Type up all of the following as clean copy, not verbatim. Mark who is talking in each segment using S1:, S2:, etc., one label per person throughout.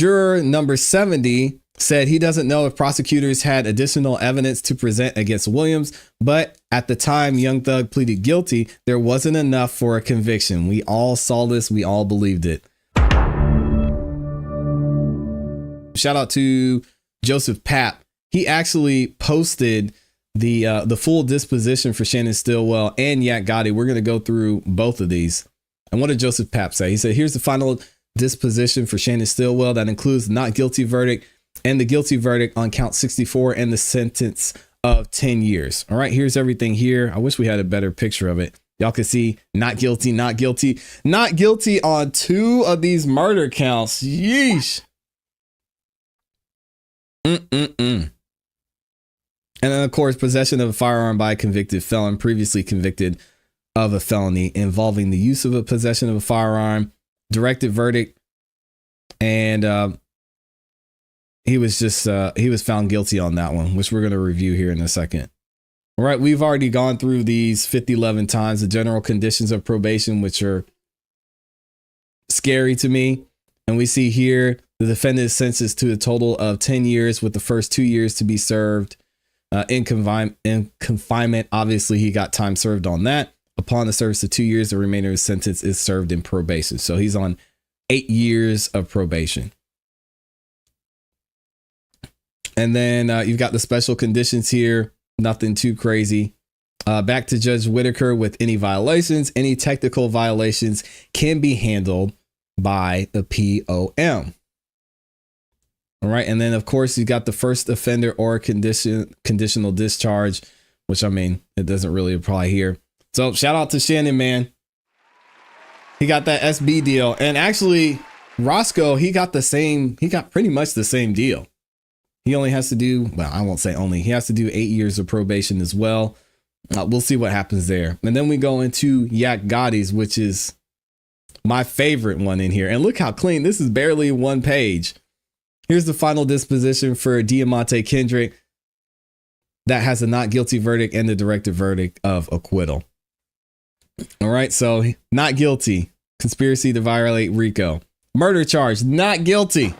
S1: Juror number 70 said he doesn't know if prosecutors had additional evidence to present against Williams, but at the time Young Thug pleaded guilty, there wasn't enough for a conviction. We all saw this. We all believed it. Shout out to Joseph Papp. He actually posted the full disposition for Shannon Stillwell and Yak Gotti. We're going to go through both of these. And what did Joseph Papp say? He said, here's the final disposition for Shannon Stillwell that includes the not guilty verdict and the guilty verdict on count 64 and the sentence of 10 years. All right, here's everything here. I wish we had a better picture of it. Y'all can see not guilty, not guilty, not guilty on 2 of these murder counts. Yeesh. And then, of course, possession of a firearm by a convicted felon, previously convicted of a felony involving the use of a possession of a firearm, directed verdict, and he was found guilty on that one, which we're going to review here in a second. All right, we've already gone through these 11 times, the general conditions of probation, which are scary to me. And we see here the defendant is sentenced to a total of 10 years, with the first 2 years to be served in confinement. Obviously, he got time served on that. Upon the service of 2 years, the remainder of his sentence is served in probation. So he's on 8 years of probation. And then you've got the special conditions here. Nothing too crazy. Back to Judge Whitaker with any violations. Any technical violations can be handled by the POM. All right. And then, of course, you got the first offender or conditional discharge, which, I mean, it doesn't really apply here. So shout out to Shannon, man. He got that SB deal. And actually, Roscoe, he got pretty much the same deal. He only has to do, well, I won't say only, he has to do 8 years of probation as well. We'll see what happens there. And then we go into Yak Gotti's, which is my favorite one in here. And look how clean. This is barely 1 page. Here's the final disposition for Diamante Kendrick that has a not guilty verdict and the directed verdict of acquittal. All right. So not guilty. Conspiracy to violate RICO. Murder charge. Not guilty.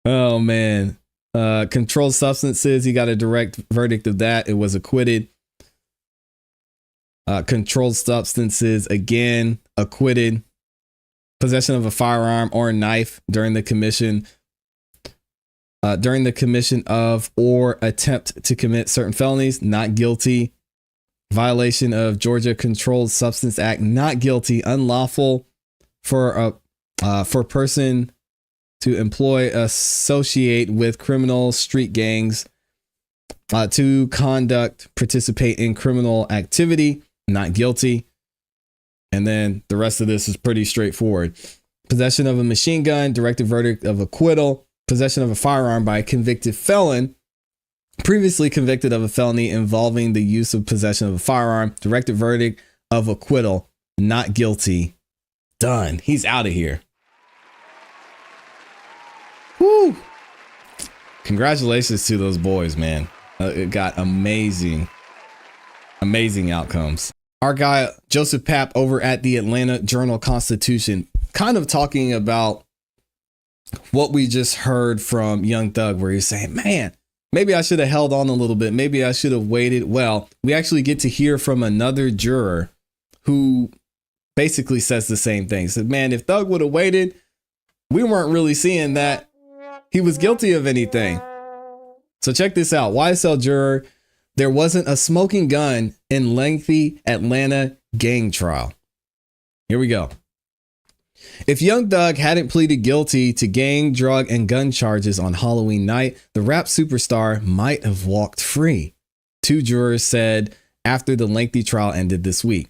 S1: Oh, man. Controlled substances. He got a direct verdict of that. It was acquitted. Controlled substances, again, acquitted. Possession of a firearm or a knife during the commission of or attempt to commit certain felonies, not guilty. Violation of Georgia Controlled Substance Act, not guilty. Unlawful for person to employ, associate with criminal street gangs, to conduct, participate in criminal activity, not guilty. And then the rest of this is pretty straightforward. Possession of a machine gun, directed verdict of acquittal. Possession of a firearm by a convicted felon, previously convicted of a felony involving the use of possession of a firearm, directed verdict of acquittal, not guilty. Done. He's out of here. Woo! Congratulations to those boys, man. It got amazing outcomes. Our guy, Joseph Papp, over at the Atlanta Journal-Constitution, kind of talking about what we just heard from Young Thug, where he's saying, man, maybe I should have held on a little bit. Maybe I should have waited. Well, we actually get to hear from another juror who basically says the same thing. He said, man, if Thug would have waited, we weren't really seeing that he was guilty of anything. So check this out. YSL Juror, there wasn't a smoking gun in lengthy Atlanta gang trial. Here we go. If Young Thug hadn't pleaded guilty to gang, drug, and gun charges on Halloween night, the rap superstar might have walked free, 2 jurors said after the lengthy trial ended this week.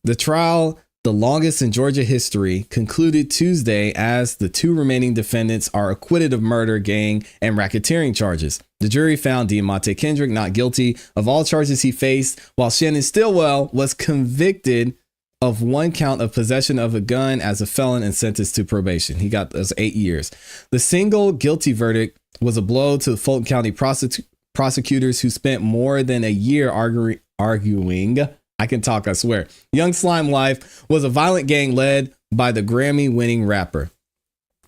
S1: The trial, the longest in Georgia history, concluded Tuesday as the 2 remaining defendants are acquitted of murder, gang, and racketeering charges. The jury found Diamante Kendrick not guilty of all charges he faced, while Shannon Stillwell was convicted of 1 count of possession of a gun as a felon and sentenced to probation. He got those 8 years. The single guilty verdict was a blow to the Fulton County prosecutors who spent more than a year arguing. I can talk, I swear. Young Slime Life was a violent gang led by the Grammy-winning rapper.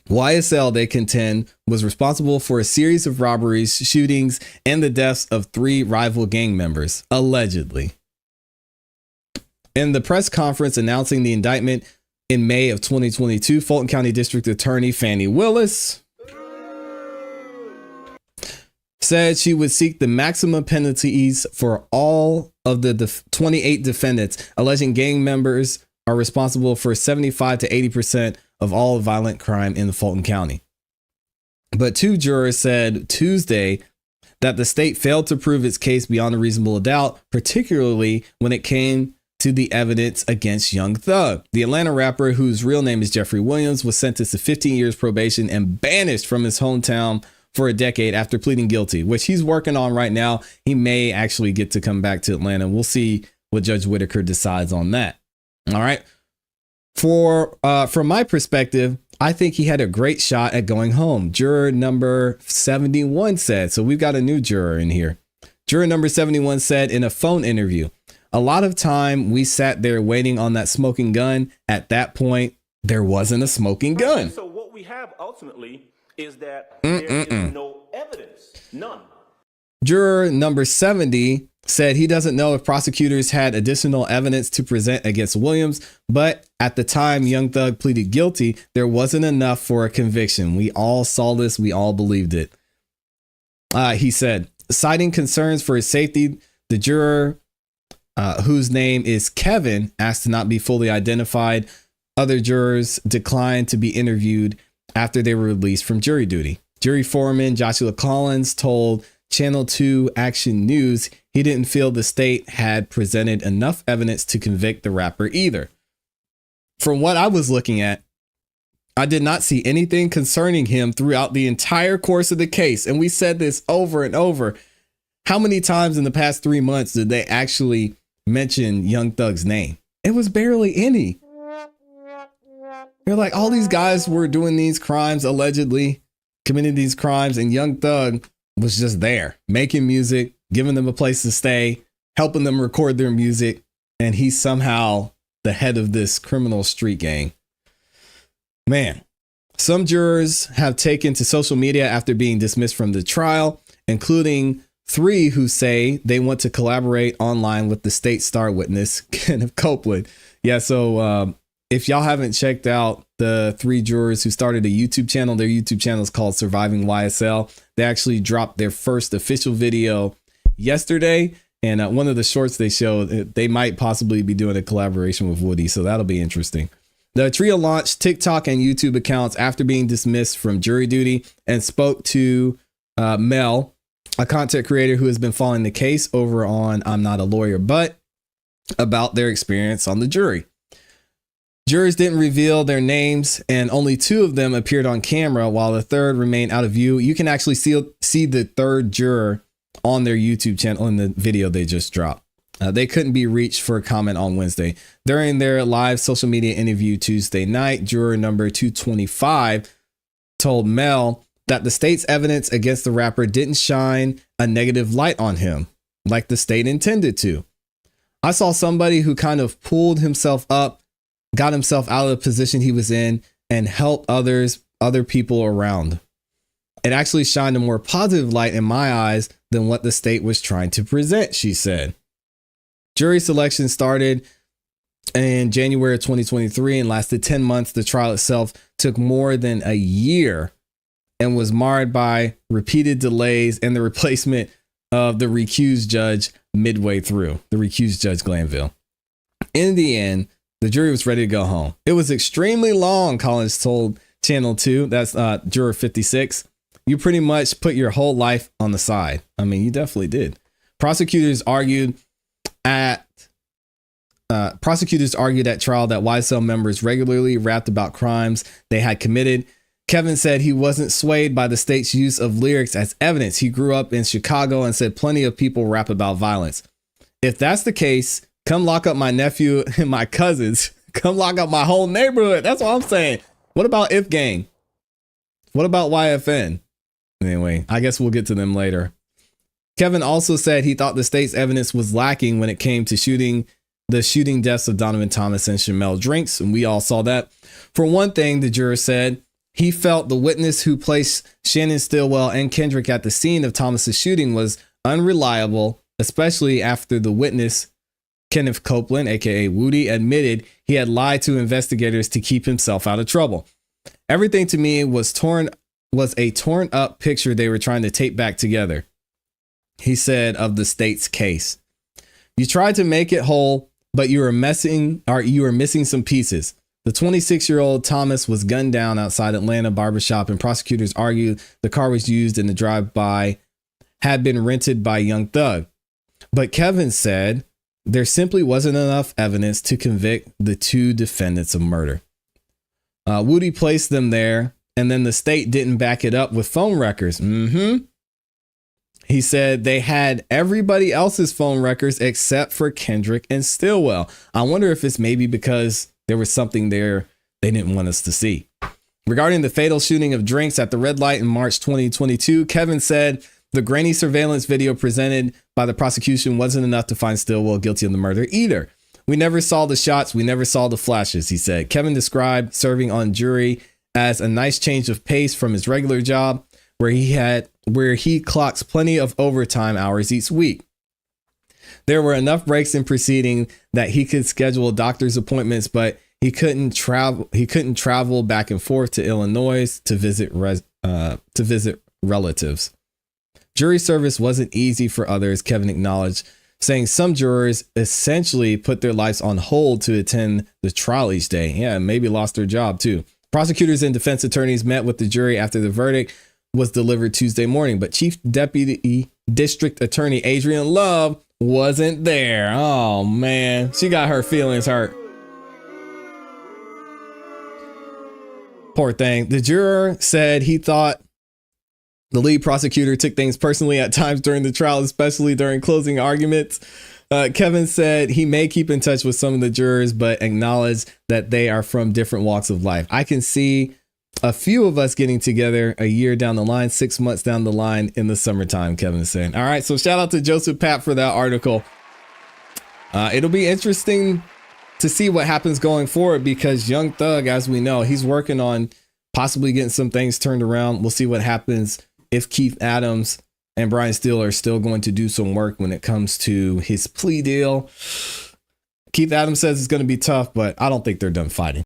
S1: YSL, they contend, was responsible for a series of robberies, shootings, and the deaths of 3 rival gang members, allegedly. In the press conference announcing the indictment in May of 2022, Fulton County District Attorney Fannie Willis said she would seek the maximum penalties for all of the 28 defendants, alleging gang members are responsible for 75 to 80% of all violent crime in Fulton County. But 2 jurors said Tuesday that the state failed to prove its case beyond a reasonable doubt, particularly when it came to the evidence against Young Thug. The Atlanta rapper, whose real name is Jeffrey Williams, was sentenced to 15 years probation and banished from his hometown for a decade after pleading guilty, which he's working on right now. He may actually get to come back to Atlanta. We'll see what Judge Whitaker decides on that. All right. From my perspective, I think he had a great shot at going home. Juror number 71 said, so we've got a new juror in here. Juror number 71 said in a phone interview, a lot of time we sat there waiting on that smoking gun. At that point, there wasn't a smoking gun.
S2: So what we have ultimately is that there is no evidence, none.
S1: Juror number 70 said he doesn't know if prosecutors had additional evidence to present against Williams, but at the time Young Thug pleaded guilty, there wasn't enough for a conviction. We all saw this. We all believed it. He said, citing concerns for his safety, the juror, whose name is Kevin, asked to not be fully identified. Other jurors declined to be interviewed after they were released from jury duty. Jury foreman Joshua Collins told Channel 2 Action News he didn't feel the state had presented enough evidence to convict the rapper either. From what I was looking at, I did not see anything concerning him throughout the entire course of the case. And we said this over and over. How many times in the past 3 months did they actually mention Young Thug's name? It was barely any. They're like, all these guys were doing these crimes, allegedly committing these crimes, and Young Thug was just there making music, giving them a place to stay, helping them record their music. And he's somehow the head of this criminal street gang. Man, some jurors have taken to social media after being dismissed from the trial, including 3 who say they want to collaborate online with the state star witness, Kenneth Copeland. Yeah, so if y'all haven't checked out the 3 jurors who started a YouTube channel, their YouTube channel is called Surviving YSL. They actually dropped their first official video yesterday. And one of the shorts they showed, they might possibly be doing a collaboration with Woody. So that'll be interesting. The trio launched TikTok and YouTube accounts after being dismissed from jury duty and spoke to Mel, a content creator who has been following the case over on I'm Not a Lawyer, but about their experience on the jury. Jurors didn't reveal their names, and only 2 of them appeared on camera while the third remained out of view. You can actually see the third juror on their YouTube channel in the video they just dropped. They couldn't be reached for a comment on Wednesday. During their live social media interview Tuesday night, juror number 225 told Mel that the state's evidence against the rapper didn't shine a negative light on him like the state intended to. I saw somebody who kind of pulled himself up, got himself out of the position he was in, and helped other people around. It actually shined a more positive light in my eyes than what the state was trying to present, she said. Jury selection started in January of 2023 and lasted 10 months. The trial itself took more than a year and was marred by repeated delays and the replacement of the recused judge midway through, the recused Judge Glanville. In the end, the jury was ready to go home. It was extremely long, Collins told Channel 2. That's juror 56. You pretty much put your whole life on the side. I mean, you definitely did. Prosecutors argued at trial that YSL members regularly rapped about crimes they had committed. Kevin said he wasn't swayed by the state's use of lyrics as evidence. He grew up in Chicago and said plenty of people rap about violence. If that's the case, come lock up my nephew and my cousins. Come lock up my whole neighborhood. That's what I'm saying. What about If Gang? What about YFN? Anyway, I guess we'll get to them later. Kevin also said he thought the state's evidence was lacking when it came to shooting the shooting deaths of Donovan Thomas and Shamel Drinks, and we all saw that. For one thing, the juror said he felt the witness who placed Shannon Stillwell and Kendrick at the scene of Thomas's shooting was unreliable, especially after the witness, Kenneth Copeland, aka Woody, admitted he had lied to investigators to keep himself out of trouble. Everything to me was a torn up picture they were trying to tape back together, he said of the state's case. You tried to make it whole, but you were missing some pieces. The 26-year-old Thomas was gunned down outside Atlanta barbershop, and prosecutors argued the car was used in the drive-by had been rented by Young Thug. But Kevin said there simply wasn't enough evidence to convict the two defendants of murder. Woody placed them there, and then the state didn't back it up with phone records. He said they had everybody else's phone records except for Kendrick and Stillwell. I wonder if it's maybe because there was something there they didn't want us to see. Regarding the fatal shooting of Drinks at the red light in March 2022, Kevin said the grainy surveillance video presented by the prosecution wasn't enough to find Stillwell guilty of the murder either. We never saw the shots. We never saw the flashes, he said. Kevin described serving on jury as a nice change of pace from his regular job, where he clocks plenty of overtime hours each week. There were enough breaks in proceeding that he could schedule doctor's appointments, but he couldn't travel back and forth to Illinois to visit relatives. Jury service wasn't easy for others, Kevin acknowledged, saying some jurors essentially put their lives on hold to attend the trial each day. Yeah, maybe lost their job too. Prosecutors and defense attorneys met with the jury after the verdict was delivered Tuesday morning, but Chief Deputy District Attorney Adrian Love wasn't there. Oh man, she got her feelings hurt. Poor thing. The juror said he thought the lead prosecutor took things personally at times during the trial, especially during closing arguments. Kevin said he may keep in touch with some of the jurors, but acknowledged that they are from different walks of life. I can see a few of us getting together a year down the line, 6 months down the line in the summertime, Kevin is saying. All right, so shout out to Joseph Papp for that article. It'll be interesting to see what happens going forward because Young Thug, as we know, he's working on possibly getting some things turned around. We'll see what happens if Keith Adams and Brian Steele are still going to do some work when it comes to his plea deal. Keith Adams says it's going to be tough, but I don't think they're done fighting.